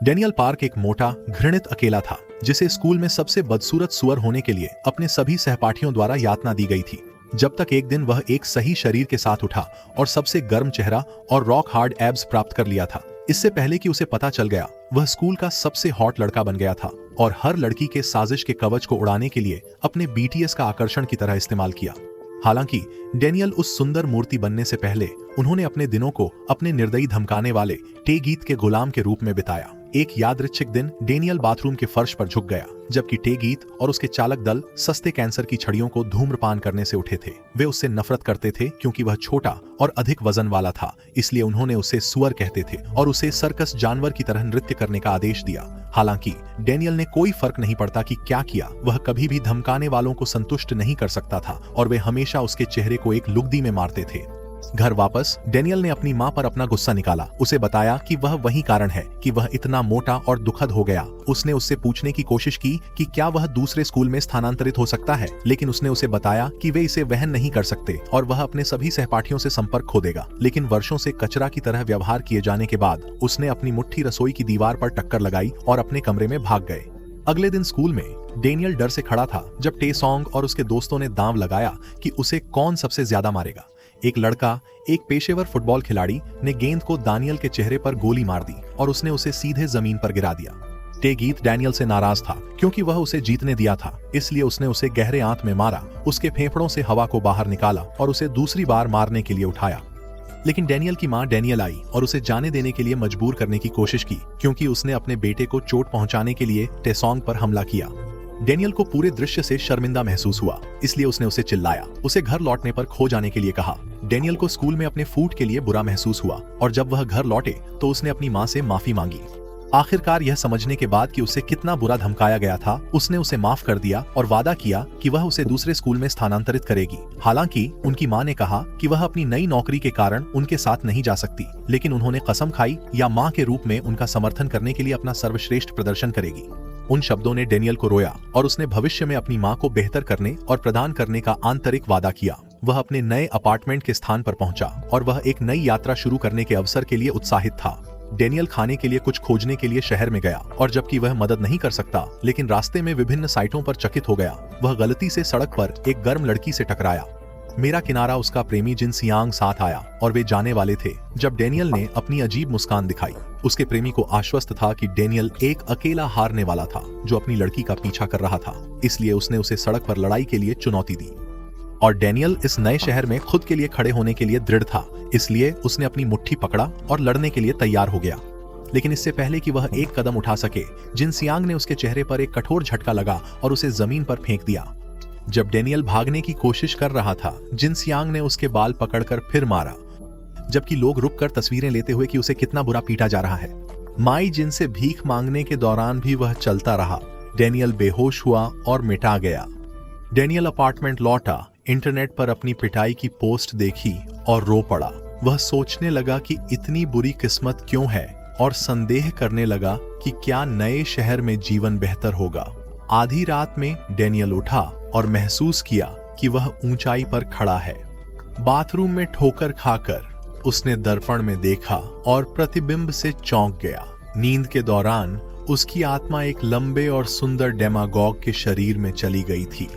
Daniel park एक मोटा, घृणित अकेला था जिसे स्कूल में सबसे बदसूरत सुअर होने के लिए अपने सभी सहपाठियों द्वारा यातना दी गई थी, जब तक एक दिन वह एक सही शरीर के साथ उठा और सबसे गर्म चेहरा और रॉक हार्ड एब्स प्राप्त कर लिया था। इससे पहले कि उसे पता चल गया, वह स्कूल का सबसे हॉट लड़का बन गया था और हर लड़की के साजिश के कवच को उड़ाने के लिए अपने बीटीएस का आकर्षण की तरह इस्तेमाल किया। हालांकि डेनियल उस सुंदर मूर्ति बनने से पहले उन्होंने अपने दिनों को अपने निर्दयी धमकाने वाले टे गीत के गुलाम के रूप में बिताया। एक यादृच्छिक दिन डेनियल बाथरूम के फर्श पर झुक गया, जबकि टे गीत और उसके चालक दल सस्ते कैंसर की छड़ियों को धूम्रपान करने से उठे थे। वे उससे नफरत करते थे क्योंकि वह छोटा और अधिक वजन वाला था, इसलिए उन्होंने उसे सुअर कहते थे और उसे सर्कस जानवर की तरह नृत्य करने का आदेश दिया। हालांकि डेनियल ने कोई फर्क नहीं पड़ता कि क्या किया, वह कभी भी धमकाने वालों को संतुष्ट नहीं कर सकता था और वे हमेशा उसके चेहरे को एक लुगदी में मारते थे। घर वापस डेनियल ने अपनी मां पर अपना गुस्सा निकाला। उसे बताया कि वह वही कारण है कि वह इतना मोटा और दुखद हो गया। उसने उससे पूछने की कोशिश की कि क्या वह दूसरे स्कूल में स्थानांतरित हो सकता है, लेकिन उसने उसे बताया कि वे इसे वहन नहीं कर सकते और वह अपने सभी सहपाठियों से संपर्क खो देगा। लेकिन वर्षों से कचरा की तरह व्यवहार किए जाने के बाद उसने अपनी मुट्ठी रसोई की दीवार पर टक्कर लगाई और अपने कमरे में भाग गए। अगले दिन स्कूल में डेनियल डर से खड़ा था जब टे सॉन्ग और उसके दोस्तों ने दांव लगाया कि उसे कौन सबसे ज्यादा मारेगा। एक लड़का, एक पेशेवर फुटबॉल खिलाड़ी, ने गेंद को दानियल के चेहरे पर गोली मार दी और उसने उसे सीधे जमीन पर गिरा दिया। टे गीत डेनियल से नाराज था क्योंकि वह उसे जीतने दिया था, इसलिए उसने उसे गहरे आंत में मारा, उसके फेफड़ों से हवा को बाहर निकाला और उसे दूसरी बार मारने के लिए उठाया। लेकिन डेनियल की मां डेनियल आई और उसे जाने देने के लिए मजबूर करने की कोशिश की क्योंकि उसने अपने बेटे को चोट पहुंचाने के लिए टेसोंग पर हमला किया। डेनियल को पूरे दृश्य से शर्मिंदा महसूस हुआ, इसलिए उसने उसे चिल्लाया, उसे घर लौटने पर खो जाने के लिए कहा। डेनियल को स्कूल में अपने फूट के लिए बुरा महसूस हुआ और जब वह घर लौटे तो उसने अपनी मां से माफी मांगी। आखिरकार यह समझने के बाद कि उसे कितना बुरा धमकाया गया था, उसने उसे माफ कर दिया और वादा किया कि वह उसे दूसरे स्कूल में स्थानांतरित करेगी। हालांकि उनकी मां ने कहा कि वह अपनी नई नौकरी के कारण उनके साथ नहीं जा सकती, लेकिन उन्होंने कसम खाई या मां के रूप में उनका समर्थन करने के लिए अपना सर्वश्रेष्ठ प्रदर्शन करेगी। उन शब्दों ने डेनियल को रोया और उसने भविष्य में अपनी मां को बेहतर करने और प्रदान करने का आंतरिक वादा किया। वह अपने नए अपार्टमेंट के स्थान पर पहुंचा और वह एक नई यात्रा शुरू करने के अवसर के लिए उत्साहित था। डेनियल खाने के लिए कुछ खोजने के लिए शहर में गया और जबकि वह मदद नहीं कर सकता, लेकिन रास्ते में विभिन्न साइटों पर चकित हो गया। वह गलती से सड़क पर एक गर्म लड़की से टकराया। मेरा किनारा उसका प्रेमी जिन सियांग साथ आया और वे जाने वाले थे जब डेनियल ने अपनी अजीब मुस्कान दिखाई। उसके प्रेमी को आश्वस्त था कि डेनियल एक अकेला हारने वाला था जो अपनी लड़की का पीछा कर रहा था, इसलिए उसने उसे सड़क पर लड़ाई के लिए चुनौती दी। और डेनियल इस नए शहर में खुद के लिए खड़े होने के लिए दृढ़ था, इसलिए उसने अपनी मुट्ठी पकड़ा और लड़ने के लिए तैयार हो गया। लेकिन इससे पहले कि वह एक कदम उठा सके, जिन सियांग ने उसके चेहरे पर एक कठोर झटका लगा और उसे जमीन पर फेंक दिया। जब डेनियल भागने की कोशिश कर रहा था, जिन सियांग ने उसके बाल पकड़कर फिर मारा, जबकि लोग रुककर तस्वीरें लेते हुए कि उसे कितना बुरा पीटा जा रहा है। माई जिन से भीख मांगने के दौरान भी वह चलता रहा। डेनियल बेहोश हुआ और मिटा गया। डेनियल अपार्टमेंट लौटा, इंटरनेट पर अपनी पिटाई की पोस्ट देखी और रो पड़ा। वह सोचने लगा कि इतनी बुरी किस्मत क्यों है और संदेह करने लगा कि क्या नए शहर में जीवन बेहतर होगा। आधी रात में डेनियल उठा और महसूस किया कि वह ऊंचाई पर खड़ा है। बाथरूम में ठोकर खाकर उसने दर्पण में देखा और प्रतिबिंब से चौंक गया। नींद के दौरान उसकी आत्मा एक लंबे और सुंदर डेमागॉग के शरीर में चली गई थी।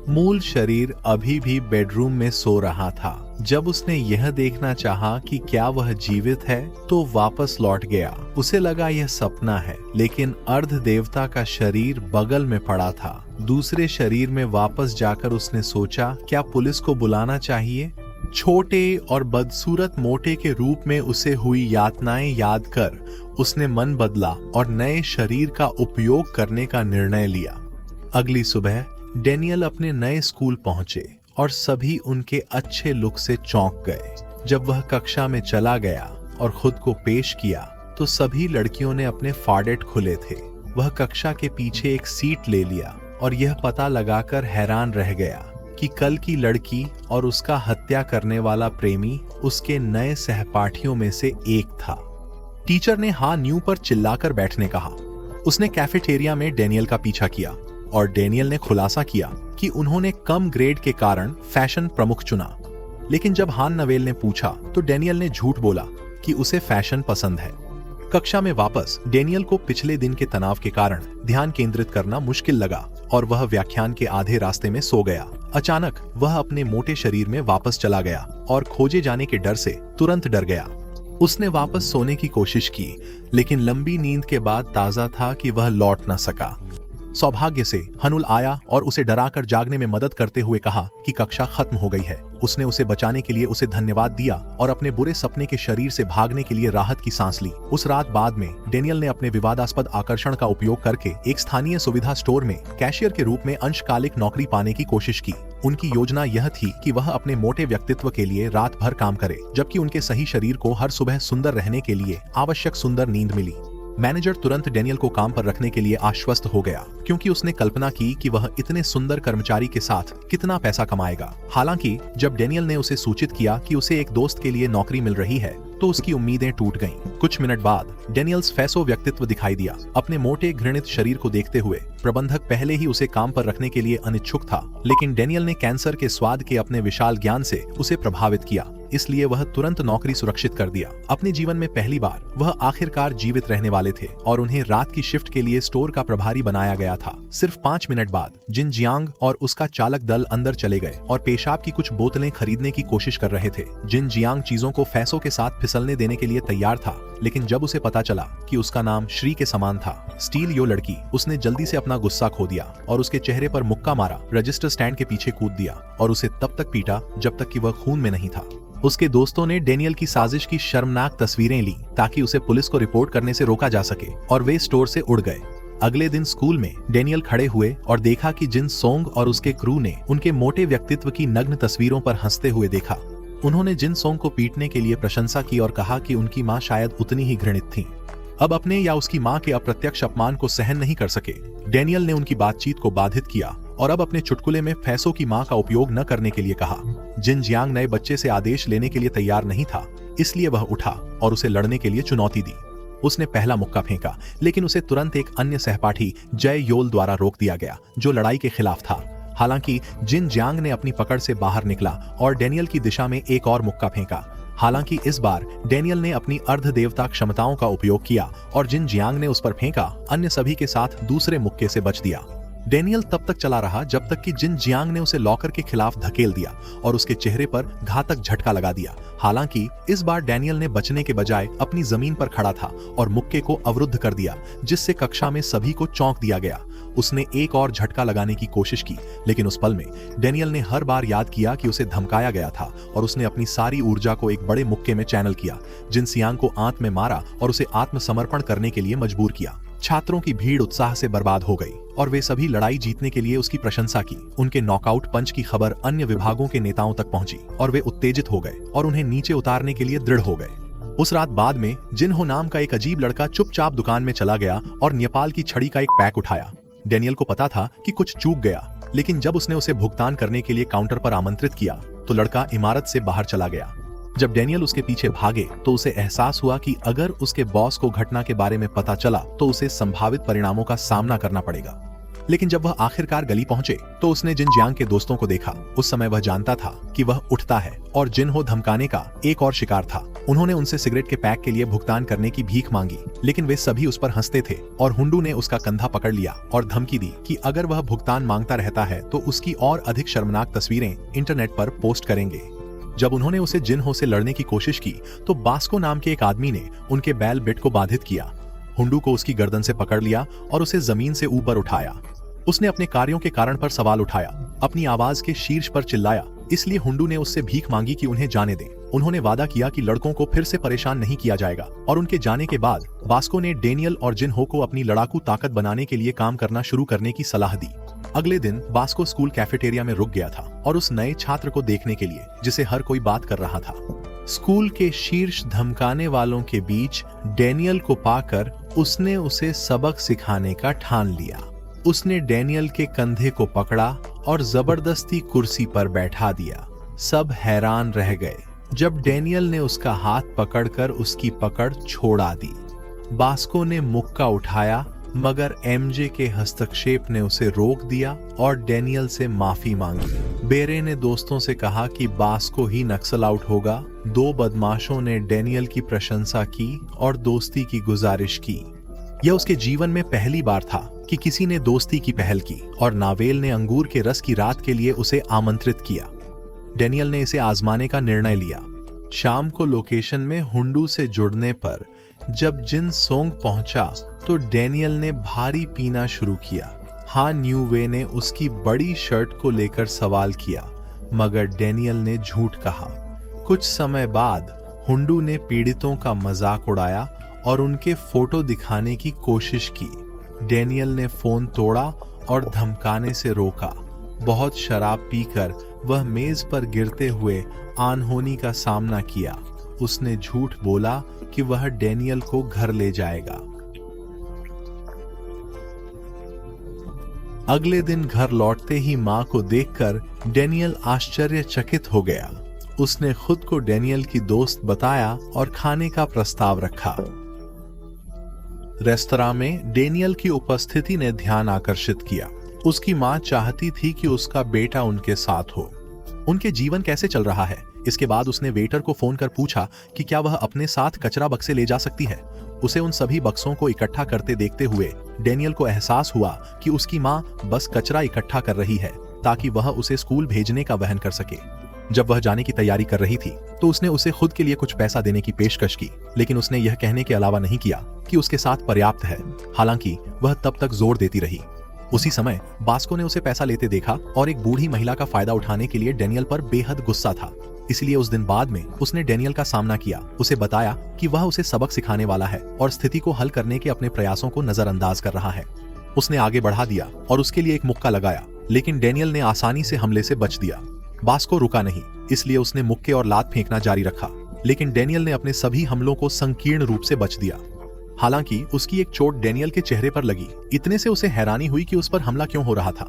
मूल शरीर अभी भी बेडरूम में सो रहा था। जब उसने यह देखना चाहा कि क्या वह जीवित है, तो वापस लौट गया। उसे लगा यह सपना है, लेकिन अर्ध देवता का शरीर बगल में पड़ा था। दूसरे शरीर में वापस जाकर उसने सोचा, क्या पुलिस को बुलाना चाहिए? छोटे और बदसूरत मोटे के रूप में उसे हुई यातनाएं याद कर उसने मन बदला और नए शरीर का उपयोग करने का निर्णय लिया। अगली सुबह डेनियल अपने नए स्कूल पहुंचे और सभी उनके अच्छे लुक से चौंक गए। जब वह कक्षा में चला गया और खुद को पेश किया तो सभी लड़कियों ने अपने फाड़ेट खुले थे। वह कक्षा के पीछे एक सीट ले लिया और यह पता लगाकर हैरान रह गया कि कल की लड़की और उसका हत्या करने वाला प्रेमी उसके नए सहपाठियों में से एक था। टीचर ने हाँ न्यू पर चिल्लाकर बैठने कहा। उसने कैफेटेरिया में डेनियल का पीछा किया और डेनियल ने खुलासा किया कि उन्होंने कम ग्रेड के कारण फैशन प्रमुख चुना। लेकिन जब हान नवेल ने पूछा तो डेनियल ने झूठ बोला कि उसे फैशन पसंद है। कक्षा में वापस डेनियल को पिछले दिन के तनाव के कारण ध्यान केंद्रित करना मुश्किल लगा और वह व्याख्यान के आधे रास्ते में सो गया। अचानक वह अपने मोटे शरीर में वापस चला गया और खोजे जाने के डर से तुरंत डर गया। उसने वापस सोने की कोशिश की, लेकिन लंबी नींद के बाद ताजा था कि वह लौट न सका। सौभाग्य से हनुल आया और उसे डराकर जागने में मदद करते हुए कहा कि कक्षा खत्म हो गई है। उसने उसे बचाने के लिए उसे धन्यवाद दिया और अपने बुरे सपने के शरीर से भागने के लिए राहत की सांस ली। उस रात बाद में डेनियल ने अपने विवादास्पद आकर्षण का उपयोग करके एक स्थानीय सुविधा स्टोर में कैशियर के रूप में अंशकालिक नौकरी पाने की कोशिश की। उनकी योजना यह थी कि वह अपने मोटे व्यक्तित्व के लिए रात भर काम करे, जबकि उनके सही शरीर को हर सुबह सुंदर रहने के लिए आवश्यक सुंदर नींद मिली। मैनेजर तुरंत डेनियल को काम पर रखने के लिए आश्वस्त हो गया, क्योंकि उसने कल्पना की कि वह इतने सुंदर कर्मचारी के साथ कितना पैसा कमाएगा। हालांकि जब डेनियल ने उसे सूचित किया कि उसे एक दोस्त के लिए नौकरी मिल रही है, तो उसकी उम्मीदें टूट गईं। कुछ मिनट बाद डेनियल्स फैसो व्यक्तित्व दिखाई दिया। अपने मोटे घृणित शरीर को देखते हुए प्रबंधक पहले ही उसे काम पर रखने के लिए अनिच्छुक था, लेकिन डेनियल ने कैंसर के स्वाद के अपने विशाल ज्ञान से उसे प्रभावित किया, इसलिए वह तुरंत नौकरी सुरक्षित कर दिया। अपने जीवन में पहली बार वह आखिरकार जीवित रहने वाले थे और उन्हें रात की शिफ्ट के लिए स्टोर का प्रभारी बनाया गया था। सिर्फ 5 मिनट बाद जिन जियांग और उसका चालक दल अंदर चले गए और पेशाब की कुछ बोतलें खरीदने की कोशिश कर रहे थे। जिन जियांग चीजों को फैसों के साथ फिसलने देने के लिए तैयार था, लेकिन जब उसे पता चला कि उसका नाम श्री के समान था, स्टील यो लड़की, उसने जल्दी से अपना गुस्सा खो दिया और उसके चेहरे पर मुक्का मारा, रजिस्टर स्टैंड के पीछे कूद दिया और उसे तब तक पीटा जब तक कि वह खून में नहीं था। उसके दोस्तों ने डेनियल की साजिश की शर्मनाक तस्वीरें ली ताकि उसे पुलिस को रिपोर्ट करने से रोका जा सके, और वे स्टोर से उड़ गए। अगले दिन स्कूल में डेनियल खड़े हुए और देखा कि जिन सोंग और उसके क्रू ने उनके मोटे व्यक्तित्व की नग्न तस्वीरों पर हंसते हुए देखा। उन्होंने जिन सोंग को पीटने के लिए प्रशंसा की और कहा कि उनकी मां शायद उतनी ही घृणित थी। अब अपने या उसकी मां के अप्रत्यक्ष अपमान को सहन नहीं कर सके, डेनियल ने उनकी बातचीत को बाधित किया और अब अपने चुटकुले में फैसों की मां का उपयोग न करने के लिए कहा। जिन जियांग नए बच्चे से आदेश लेने के लिए तैयार नहीं था, इसलिए वह उठा और उसे लड़ने के लिए चुनौती दी। उसने पहला मुक्का फेंका, लेकिन उसे तुरंत एक अन्य सहपाठी जय योल द्वारा रोक दिया गया, जो लड़ाई के खिलाफ था। हालांकि जिन जियांग ने अपनी पकड़ से बाहर निकला और डेनियल की दिशा में एक और मुक्का फेंका। हालांकि इस बार डेनियल ने अपनी अर्ध देवता क्षमताओं का उपयोग किया और जिन जियांग ने उस पर फेंका, अन्य सभी के साथ दूसरे मुक्के से बच दिया। डेनियल तब तक चला रहा जब तक कि जिन जियांग ने उसे लॉकर के खिलाफ धकेल दिया और उसके चेहरे पर घातक झटका लगा दिया। हालांकि इस बार डेनियल ने बचने के बजाय अपनी जमीन पर खड़ा था और मुक्के को अवरुद्ध कर दिया, जिससे कक्षा में सभी को चौंक दिया गया। उसने एक और झटका लगाने की कोशिश की, लेकिन उस पल में डेनियल ने हर बार याद किया कि उसे धमकाया गया था और उसने अपनी सारी ऊर्जा को एक बड़े मुक्के में चैनल किया, जिन सियांग को आंत में मारा और उसे आत्मसमर्पण करने के लिए मजबूर किया। छात्रों की भीड़ उत्साह से बर्बाद हो गई और वे सभी लड़ाई जीतने के लिए उसकी प्रशंसा की। उनके नॉकआउट पंच की खबर अन्य विभागों के नेताओं तक पहुंची और वे उत्तेजित हो गए और उन्हें नीचे उतारने के लिए दृढ़ हो गए। उस रात बाद में जिनहो नाम का एक अजीब लड़का चुपचाप दुकान में चला गया और नेपाल की छड़ी का एक पैक उठाया। डेनियल को पता था कि कुछ चूक गया, लेकिन जब उसने उसे भुगतान करने के लिए काउंटर पर आमंत्रित किया तो लड़का इमारत से बाहर चला गया। जब डेनियल उसके पीछे भागे तो उसे एहसास हुआ कि अगर उसके बॉस को घटना के बारे में पता चला तो उसे संभावित परिणामों का सामना करना पड़ेगा। लेकिन जब वह आखिरकार गली पहुंचे तो उसने जिन जियांग के दोस्तों को देखा। उस समय वह जानता था कि वह उठता है और जिनहो धमकाने का एक और शिकार था। उन्होंने उनसे सिगरेट के पैक के लिए भुगतान करने की भीख मांगी, लेकिन वे सभी उस पर हंसते थे और हुंडू ने उसका कंधा पकड़ लिया और धमकी दी कि अगर वह भुगतान मांगता रहता है तो उसकी और अधिक शर्मनाक तस्वीरें इंटरनेट पर पोस्ट करेंगे। जब उन्होंने उसे जिनहो से लड़ने की कोशिश की तो बास्को नाम के एक आदमी ने उनके बैल बिट को बाधित किया। हुंडू को उसकी गर्दन से पकड़ लिया और उसे जमीन से ऊपर उठाया। उसने अपने कार्यों के कारण पर सवाल उठाया, अपनी आवाज के शीर्ष पर चिल्लाया, इसलिए हुंडू ने उससे भीख मांगी कि उन्हें जाने दें। उन्होंने वादा किया कि लड़कों को फिर से परेशान नहीं किया जाएगा और उनके जाने के बाद बास्को ने डेनियल और जिनहो को अपनी लड़ाकू ताकत बनाने के लिए काम करना शुरू करने की सलाह दी। अगले दिन बास्को स्कूल कैफेटेरिया में रुक गया था और उस नए छात्र को देखने के लिए जिसे हर कोई बात कर रहा था। स्कूल के शीर्ष धमकाने वालों के बीच डेनियल को पाकर उसने उसे सबक सिखाने का ठान लिया। उसने डेनियल के कंधे को पकड़ा और जबरदस्ती कुर्सी पर बैठा दिया। सब हैरान रह गए जब डेनियल ने उसका हाथ पकड़कर उसकी पकड़ छोड़ा दी। बास्को ने मुक्का उठाया मगर एमजे के हस्तक्षेप ने उसे रोक दिया और डेनियल से माफी मांगी। बेरे ने दोस्तों से कहा कि बास्को ही नक्सल आउट होगा। दो बदमाशों ने डेनियल की प्रशंसा की और दोस्ती की गुजारिश की। यह उसके जीवन में पहली बार था कि किसी ने दोस्ती की पहल की और नावेल ने अंगूर के रस की रात के लिए उसे आमंत्रित किया। डेनियल ने इसे आजमाने का निर्णय लिया। शाम को लोकेशन में हुंडू से जुड़ने पर जब जिन सोंग पहुंचा तो डेनियल ने भारी पीना शुरू किया। हाँ न्यूवे ने उसकी बड़ी शर्ट को लेकर सवाल किया, मगर डेनियल ने झूठ कहा। कुछ समय बाद हुंडू ने पीड़ितों का मजाक उड़ाया और उनके फोटो दिखाने की कोशिश की। डेनियल ने फोन तोड़ा और धमकाने से रोका। बहुत शराब पीकर वह मेज पर गिरते हुए अनहोनी का सामना किया। उसने झूठ बोला कि वह डेनियल को घर ले जाएगा। अगले दिन घर लौटते ही मां को देखकर डेनियल आश्चर्यचकित हो गया। उसने खुद को डेनियल की दोस्त बताया और खाने का प्रस्ताव रखा। रेस्तरां में डेनियल की उपस्थिति ने ध्यान आकर्षित किया। उसकी मां चाहती थी कि उसका बेटा उनके साथ हो। उनके जीवन कैसे चल रहा है? इसके बाद उसने वेटर को फोन कर पूछा कि क्या वह अपने साथ कचरा बक्से ले जा सकती है। उसे उन सभी बक्सों को इकट्ठा करते देखते हुए डेनियल को एहसास हुआ कि उसकी मां बस कचरा इकट्ठा कर रही है ताकि वह उसे स्कूल भेजने का वहन कर सके। जब वह जाने की तैयारी कर रही थी तो उसने उसे खुद के लिए कुछ पैसा देने की पेशकश की, लेकिन उसने यह कहने के अलावा नहीं किया कि उसके साथ पर्याप्त है। हालांकि वह तब तक जोर देती रही। उसी समय बास्को ने उसे पैसा लेते देखा और एक बूढ़ी महिला का फायदा उठाने के लिए डेनियल पर बेहद गुस्सा था। इसलिए उस दिन बाद में उसने डेनियल का सामना किया। उसे बताया कि वह उसे सबक सिखाने वाला है और स्थिति को हल करने के अपने प्रयासों को नजरअंदाज कर रहा है। उसने आगे बढ़ा दिया और उसके लिए एक मुक्का लगाया, लेकिन डेनियल ने आसानी से हमले से बच दिया। बास्को रुका नहीं, इसलिए उसने मुक्के और लात फेंकना जारी रखा, लेकिन डेनियल ने अपने सभी हमलों को संकीर्ण रूप से बच दिया। हालांकि उसकी एक चोट डेनियल के चेहरे पर लगी। इतने से उसे हैरानी हुई कि उस पर हमला क्यों हो रहा था।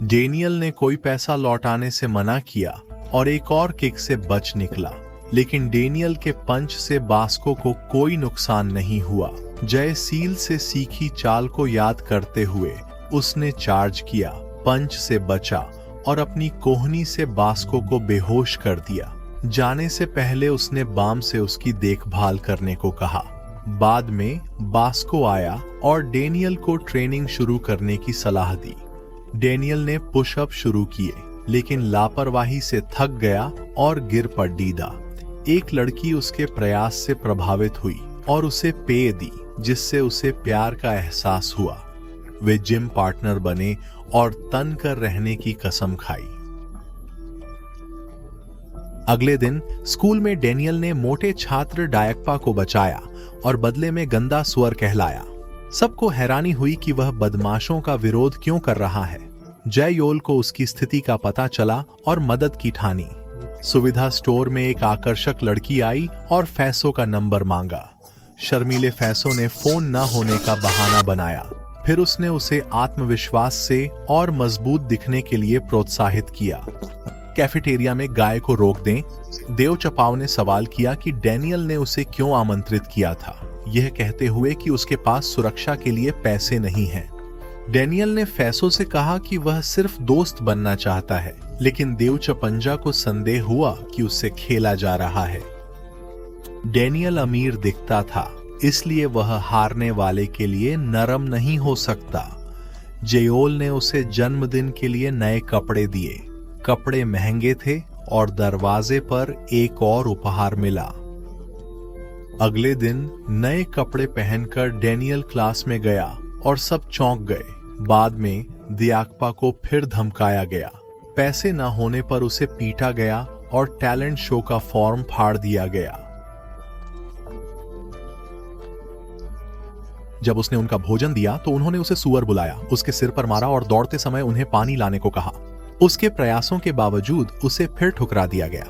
डेनियल ने कोई पैसा लौटाने से मना किया और एक और किक से बच निकला, लेकिन डेनियल के पंच से बास्को को कोई नुकसान नहीं हुआ। जय सील से सीखी चाल को याद करते हुए उसने चार्ज किया, पंच से बचा और अपनी कोहनी से बास्को को बेहोश कर दिया। जाने से पहले उसने बाम से उसकी देखभाल करने को कहा। बाद में बास्को आया और डेनियल को ट्रेनिंग शुरू करने की सलाह दी। डेनियल ने पुशअप शुरू किए, लेकिन लापरवाही से थक गया और गिर पड़ डीदा। एक लड़की उसके प्रयास से प्रभावित हुई और उसे पेय दी, जिससे उसे प्यार का एहसास हुआ। वे जिम पार्टनर बने और तन कर रहने की कसम खाई। अगले दिन स्कूल में डेनियल ने मोटे छात्र डायकपा को बचाया और बदले में गंदा सुअर कहलाया। सबको हैरानी हुई कि वह बदमाशों का विरोध क्यों कर रहा है। जय योल को उसकी स्थिति का पता चला और मदद की ठानी। सुविधा स्टोर में एक आकर्षक लड़की आई और फैसो का नंबर मांगा। शर्मीले फैसो ने फोन न होने का बहाना बनाया। फिर उसने उसे आत्मविश्वास से और मजबूत दिखने के लिए प्रोत्साहित किया। कैफेटेरिया में गाय को रोक दें। देव चपाव ने सवाल किया कि डेनियल ने उसे क्यों आमंत्रित किया था, यह कहते हुए कि उसके पास सुरक्षा के लिए पैसे नहीं हैं। डेनियल ने फैसो से कहा कि वह सिर्फ दोस्त बनना चाहता है, लेकिन देव चपंजा को संदेह हुआ कि उससे खेला जा रहा है। डेनियल अमीर दिखता था, इसलिए वह हारने वाले के लिए नरम नहीं हो सकता। जेयोल ने उसे जन्मदिन के लिए नए कपड़े दिए। कपड़े महंगे थे और दरवाजे पर एक और उपहार मिला। अगले दिन नए कपड़े पहनकर डेनियल क्लास में गया और सब चौंक गए। बाद में दियाकपा को फिर धमकाया गया। पैसे न होने पर उसे पीटा गया और टैलेंट शो का फॉर्म फाड़ दिया गया। जब उसने उनका भोजन दिया तो उन्होंने उसे सुअर बुलाया, उसके सिर पर मारा और दौड़ते समय उन्हें पानी लाने को कहा। उसके प्रयासों के बावजूद उसे फिर ठुकरा दिया गया।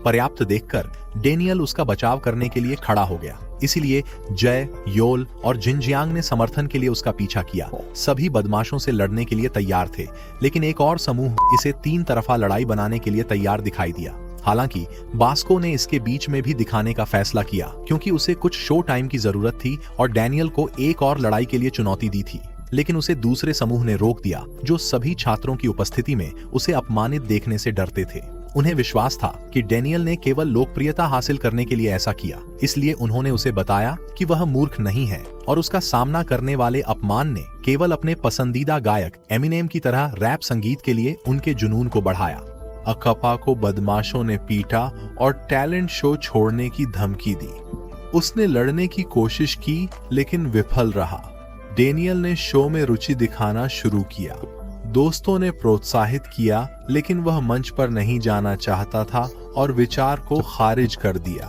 पर्याप्त देखकर डेनियल उसका बचाव करने के लिए खड़ा हो गया। इसीलिए जय, योल और जिनजियांग ने समर्थन के लिए उसका पीछा किया। सभी बदमाशों से लड़ने के लिए तैयार थे, लेकिन एक और समूह इसे 3 तरफा लड़ाई बनाने के लिए तैयार दिखाई दिया। हालांकि बास्को ने इसके बीच में भी दिखाने का फैसला किया क्योंकि उसे कुछ शो टाइम की जरूरत थी और डैनियल को एक और लड़ाई के लिए चुनौती दी थी। लेकिन उसे दूसरे समूह ने रोक दिया जो सभी छात्रों की उपस्थिति में उसे अपमानित देखने से डरते थे। उन्हें विश्वास था कि डैनियल ने केवल लोकप्रियता हासिल करने के लिए ऐसा किया, इसलिए उन्होंने उसे बताया कि वह मूर्ख नहीं है और उसका सामना करने वाले अपमान ने केवल अपने पसंदीदा गायक एमिनेम की तरह रैप संगीत के लिए उनके जुनून को बढ़ाया। अकपा को बदमाशों ने पीटा और टैलेंट शो छोड़ने की धमकी दी। उसने लड़ने की कोशिश की लेकिन विफल रहा। डैनियल ने शो में रुचि दिखाना शुरू किया। दोस्तों ने प्रोत्साहित किया लेकिन वह मंच पर नहीं जाना चाहता था और विचार को खारिज कर दिया।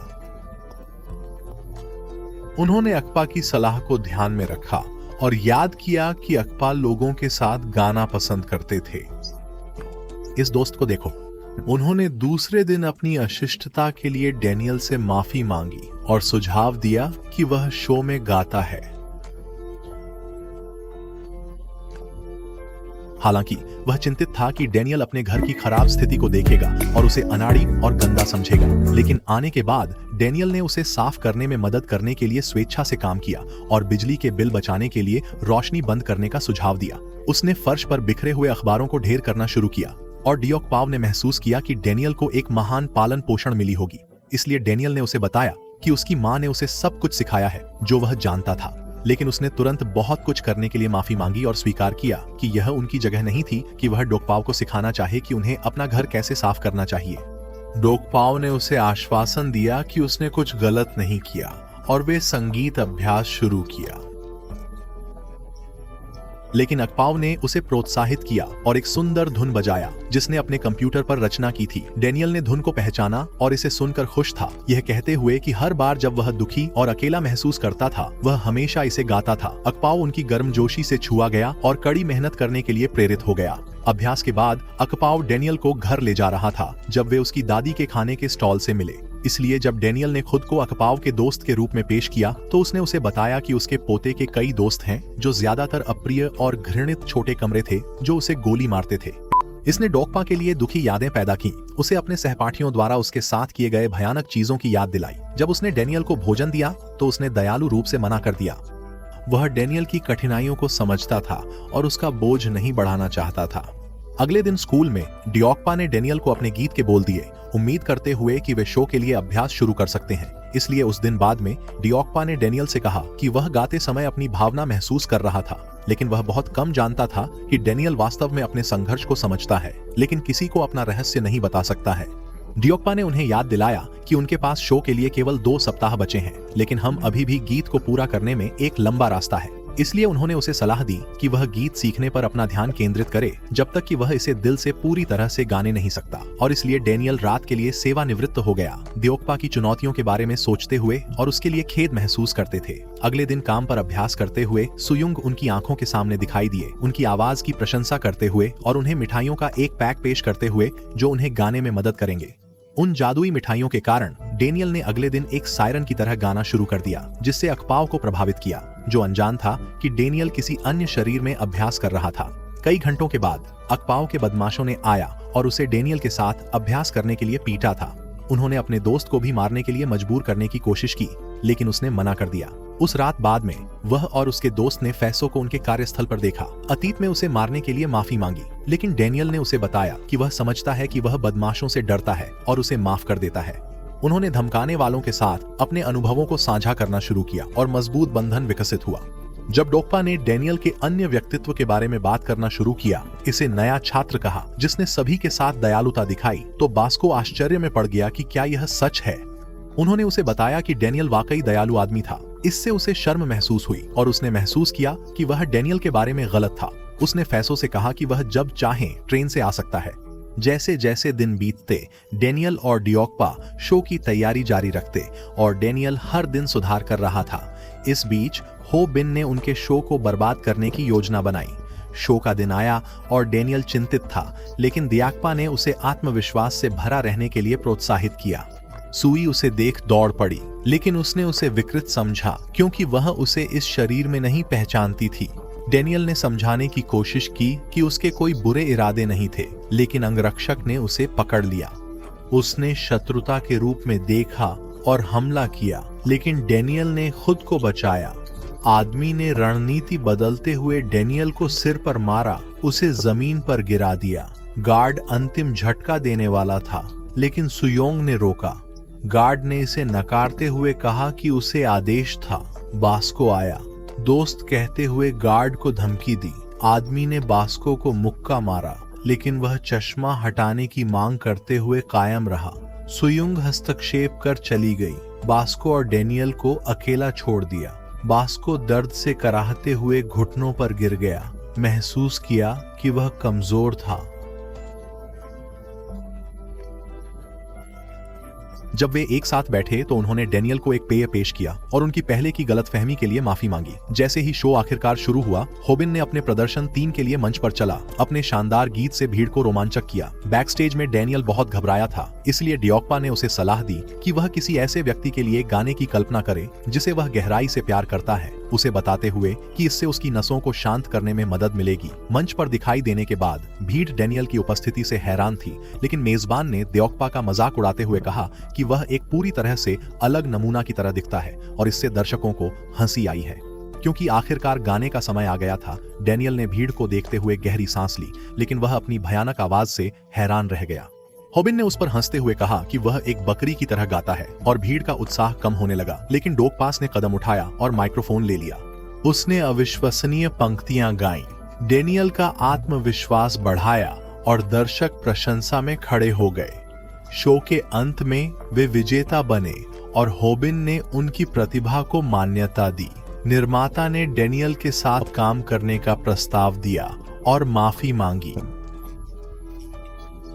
उन्होंने अकपा की सलाह को ध्यान में रखा और याद किया कि अकपा लोगों के साथ गाना पसंद करते थे। इस दोस्त को देखो। उन्होंने दूसरे दिन अपनी अशिष्टता के लिए डैनियल से माफी मांगी और सुझाव दिया कि वह शो में गाता है। हालांकि वह चिंतित था कि डैनियल अपने घर की खराब स्थिति को देखेगा और उसे अनाड़ी और गंदा समझेगा। लेकिन आने के बाद डैनियल ने उसे साफ करने में मदद करने के लिए स्वेच्छा से काम किया और बिजली के बिल बचाने के लिए रोशनी बंद करने का सुझाव दिया। उसने फर्श पर बिखरे हुए अखबारों को ढेर करना शुरू किया और डियोकपाव ने महसूस किया कि डैनियल को एक महान पालन पोषण मिली होगी। इसलिए डैनियल ने उसे बताया कि उसकी मां ने उसे सब कुछ सिखाया है जो वह जानता था। लेकिन उसने तुरंत बहुत कुछ करने के लिए माफी मांगी और स्वीकार किया कि यह उनकी जगह नहीं थी कि वह डोकपाव को सिखाना चाहे कि उन्हें अपना घर कैसे साफ करना चाहिए। डोकपाव ने उसे आश्वासन दिया कि उसने कुछ गलत नहीं किया और वे संगीत अभ्यास शुरू किया। लेकिन अकपाव ने उसे प्रोत्साहित किया और एक सुंदर धुन बजाया जिसने अपने कंप्यूटर पर रचना की थी। डैनियल ने धुन को पहचाना और इसे सुनकर खुश था, यह कहते हुए कि हर बार जब वह दुखी और अकेला महसूस करता था वह हमेशा इसे गाता था। अकपाव उनकी गर्मजोशी से छुआ गया और कड़ी मेहनत करने के लिए प्रेरित हो गया। अभ्यास के बाद अकपाव डैनियल को घर ले जा रहा था जब वे उसकी दादी के खाने के स्टॉल से मिले। इसलिए जब डैनियल ने खुद को अकपाव के दोस्त के रूप में पेश किया तो उसने उसे बताया कि उसके पोते के कई दोस्त हैं जो ज्यादातर अप्रिय और घृणित छोटे कमरे थे जो उसे गोली मारते थे। इसने डोकपा के लिए दुखी यादें पैदा की। उसे अपने सहपाठियों द्वारा उसके साथ किए गए भयानक चीजों की याद दिलाई। जब उसने डैनियल को भोजन दिया तो उसने दयालु रूप से मना कर दिया। वह डैनियल की कठिनाइयों को समझता था और उसका बोझ नहीं बढ़ाना चाहता था। अगले दिन स्कूल में डियोकपा ने डैनियल को अपने गीत के बोल दिए, उम्मीद करते हुए कि वे शो के लिए अभ्यास शुरू कर सकते हैं। इसलिए उस दिन बाद में डियोकपा ने डैनियल से कहा कि वह गाते समय अपनी भावना महसूस कर रहा था, लेकिन वह बहुत कम जानता था कि डैनियल वास्तव में अपने संघर्ष को समझता है लेकिन किसी को अपना रहस्य नहीं बता सकता है। डियोकपा ने उन्हें याद दिलाया कि उनके पास शो के लिए केवल 2 सप्ताह बचे हैं, लेकिन हम अभी भी गीत को पूरा करने में एक लंबा रास्ता है। इसलिए उन्होंने उसे सलाह दी कि वह गीत सीखने पर अपना ध्यान केंद्रित करे जब तक कि वह इसे दिल से पूरी तरह से गाने नहीं सकता। और इसलिए डैनियल रात के लिए सेवानिवृत्त हो गया, डियोकपा की चुनौतियों के बारे में सोचते हुए और उसके लिए खेद महसूस करते थे। अगले दिन काम पर अभ्यास करते हुए सुयुंग उनकी आंखों के सामने दिखाई दिए, उनकी आवाज की प्रशंसा करते हुए और उन्हें मिठाइयों का एक पैक पेश करते हुए जो उन्हें गाने में मदद करेंगे। उन जादुई मिठाइयों के कारण डैनियल ने अगले दिन एक सायरन की तरह गाना शुरू कर दिया जिससे अकपाव को प्रभावित किया, जो अनजान था कि डैनियल किसी अन्य शरीर में अभ्यास कर रहा था। कई घंटों के बाद अकपाव के बदमाशों ने आया और उसे डैनियल के साथ अभ्यास करने के लिए पीटा था। उन्होंने अपने दोस्त को भी मारने के लिए मजबूर करने की कोशिश की, लेकिन उसने मना कर दिया। उस रात बाद में वह और उसके दोस्त ने फैसो को उनके कार्यस्थल पर देखा। अतीत में उसे मारने के लिए माफी मांगी, लेकिन डैनियल ने उसे बताया कि वह समझता है कि वह बदमाशों से डरता है और उसे माफ कर देता है। उन्होंने धमकाने वालों के साथ अपने अनुभवों को साझा करना शुरू किया और मजबूत बंधन विकसित हुआ। जब डोकपा ने डैनियल के अन्य व्यक्तित्व के बारे में बात करना शुरू किया, इसे नया छात्र कहा जिसने सभी के साथ दयालुता दिखाई, तो बास्को आश्चर्य में पड़ गया कि क्या यह सच है। उन्होंने उसे बताया कि डैनियल वाकई दयालु आदमी था। इससे उसे शर्म महसूस हुई और उसने महसूस किया कि वह डैनियल के बारे में गलत था। उसने फैसो से कहा कि वह जब चाहे ट्रेन से आ सकता है। जैसे जैसे दिन बीतते डैनियल और डियोकपा शो की तैयारी जारी रखते और डैनियल हर दिन सुधार कर रहा था। इस बीच हो बिन ने उनके शो को बर्बाद करने की योजना बनाई। शो का दिन आया और डैनियल चिंतित था, लेकिन दियाकपा ने उसे आत्मविश्वास से भरा रहने के लिए प्रोत्साहित किया। सुई उसे देख दौड़ पड़ी, लेकिन उसने उसे विकृत समझा क्योंकि वह उसे इस शरीर में नहीं पहचानती थी। डैनियल ने समझाने की कोशिश की कि उसके कोई बुरे इरादे नहीं थे, लेकिन अंगरक्षक ने उसे पकड़ लिया। उसने शत्रुता के रूप में देखा और हमला किया, लेकिन डेनियल ने खुद को बचाया। आदमी ने रणनीति बदलते हुए डेनियल को सिर पर मारा, उसे जमीन पर गिरा दिया। गार्ड अंतिम झटका देने वाला था, लेकिन सुयोंग ने रोका। गार्ड ने इसे नकारते हुए कहा कि उसे आदेश था। बास्को आया, दोस्त कहते हुए गार्ड को धमकी दी। आदमी ने बास्को को मुक्का मारा, लेकिन वह चश्मा हटाने की मांग करते हुए कायम रहा। सुयोंग हस्तक्षेप कर चली गई। बास्को और डेनियल को अकेला छोड़ दिया। बास्को दर्द से कराहते हुए घुटनों पर गिर गया। महसूस किया कि वह कमजोर था। जब वे एक साथ बैठे तो उन्होंने डेनियल को एक पेय पेश किया और उनकी पहले की गलतफहमी के लिए माफी मांगी। जैसे ही शो आखिरकार शुरू हुआ, होबिन ने अपने प्रदर्शन 3 के लिए मंच पर चला। अपने शानदार गीत से भीड़ को रोमांचक किया। बैकस्टेज में डेनियल बहुत घबराया था, इसलिए डियोक्पा ने उसे सलाह दी कि वह किसी ऐसे व्यक्ति के लिए गाने की कल्पना करे जिसे वह गहराई से प्यार करता है, उसे बताते हुए कि इससे उसकी नसों को शांत करने में मदद मिलेगी। मंच पर दिखाई देने के बाद भीड़ डेनियल की उपस्थिति से हैरान थी, लेकिन मेजबान ने दियोक्पा का मजाक उड़ाते हुए कहा कि वह एक पूरी तरह से अलग नमूना की तरह दिखता है, और इससे दर्शकों को हंसी आई है। क्योंकि आखिरकार गाने का समय आ गया था, डेनियल ने भीड़ को देखते हुए गहरी सांस ली, लेकिन वह अपनी भयानक आवाज से हैरान रह गया। होबिन ने उस पर हंसते हुए कहा कि वह एक बकरी की तरह गाता है, और भीड़ का उत्साह कम होने लगा। लेकिन डोकपास ने कदम उठाया और माइक्रोफोन ले लिया। उसने अविश्वसनीय पंक्तियां गाईं। डेनियल का आत्मविश्वास बढ़ाया और दर्शक प्रशंसा में खड़े हो गए। शो के अंत में वे विजेता बने और होबिन ने उनकी प्रतिभा को मान्यता दी। निर्माता ने डेनियल के साथ काम करने का प्रस्ताव दिया और माफी मांगी।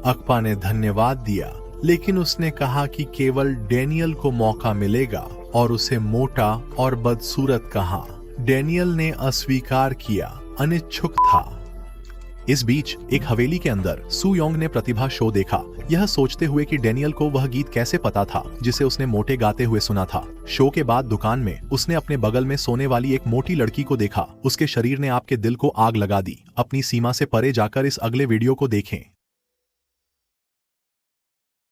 अक्पा ने धन्यवाद दिया, लेकिन उसने कहा कि केवल डेनियल को मौका मिलेगा और उसे मोटा और बदसूरत कहा। डेनियल ने अस्वीकार किया, अनिच्छुक था। इस बीच एक हवेली के अंदर सुयोंग ने प्रतिभा शो देखा, यह सोचते हुए कि डेनियल को वह गीत कैसे पता था जिसे उसने मोटे गाते हुए सुना था। शो के बाद दुकान में उसने अपने बगल में सोने वाली एक मोटी लड़की को देखा। उसके शरीर ने आपके दिल को आग लगा दी। अपनी सीमा से परे जाकर इस अगले वीडियो को देखें।